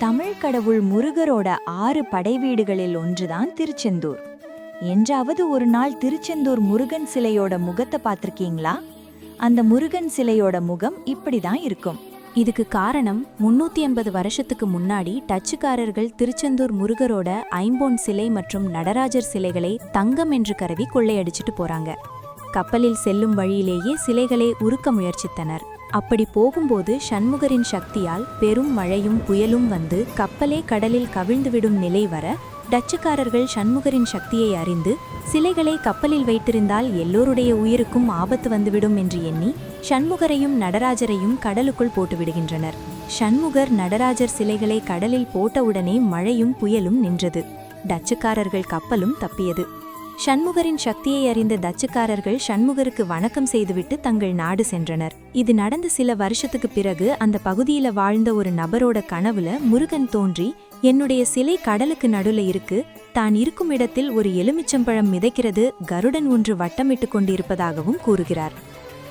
தமிழ் கடவுள் முருகரோட 6 படைவீடுகளில் ஒன்றுதான் திருச்செந்தூர். என்றாவது ஒரு நாள் திருச்செந்தூர் முருகன் சிலையோட முகத்தை பார்த்திருக்கீங்களா? அந்த முருகன் சிலையோட முகம் இப்படிதான் இருக்கும். இதுக்கு காரணம் 380 வருஷத்துக்கு முன்னாடி டச்சுக்காரர்கள் திருச்செந்தூர் முருகரோட ஐம்பொன் சிலை மற்றும் நடராஜர் சிலைகளை தங்கம் என்று கருதி கொள்ளையடிச்சிட்டு போறாங்க. கப்பலில் செல்லும் வழியிலேயே சிலைகளை உருக்க முயற்சித்தனர். அப்படி போகும்போது சண்முகரின் சக்தியால் பெரும் மழையும் புயலும் வந்து கப்பலே கடலில் கவிழ்ந்துவிடும் நிலை வர டச்சுக்காரர்கள் சண்முகரின் சக்தியை அறிந்து சிலைகளை கப்பலில் வைத்திருந்தால் எல்லோருடைய உயிருக்கும் ஆபத்து வந்துவிடும் என்று எண்ணி சண்முகரையும் நடராஜரையும் கடலுக்குள் போட்டுவிடுகின்றனர். சண்முகர் நடராஜர் சிலைகளை கடலில் போட்டவுடனே மழையும் புயலும் நின்றது. டச்சுக்காரர்கள் கப்பலும் தப்பியது. சண்முகரின் சக்தியை அறிந்த டச்சுக்காரர்கள் சண்முகருக்கு வணக்கம் செய்துவிட்டு தங்கள் நாடு சென்றனர். இது நடந்த சில வருஷத்துக்கு பிறகு அந்த பகுதியில வாழ்ந்த ஒரு நபரோட கனவுல முருகன் தோன்றி, என்னுடைய சிலை கடலுக்கு நடுல இருக்கு, தான் இருக்கும் இடத்தில் ஒரு எலுமிச்சம்பழம் மிதக்கிறது, கருடன் ஒன்று வட்டமிட்டு கொண்டிருப்பதாகவும் கூறுகிறார்.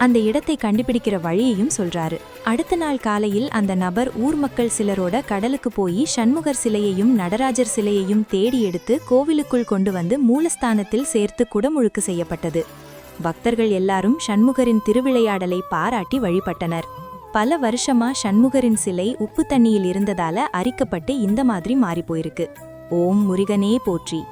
அந்த இடத்தை கண்டுபிடிக்கிற வழியையும் சொல்றாரு. அடுத்த நாள் காலையில் அந்த நபர் ஊர் மக்கள் சிலரோட கடலுக்கு போய் சண்முகர் சிலையையும் நடராஜர் சிலையையும் தேடி எடுத்து கோவிலுக்குள் கொண்டு வந்து மூலஸ்தானத்தில் சேர்த்து குடமுழுக்கு செய்யப்பட்டது. பக்தர்கள் எல்லாரும் சண்முகரின் திருவிளையாடலை பாராட்டி வழிபட்டனர். பல வருஷமா சண்முகரின் சிலை உப்பு தண்ணியில் இருந்ததால அரிக்கப்பட்டு இந்த மாதிரி மாறி போயிருக்கு. ஓம் முருகனே போற்றி.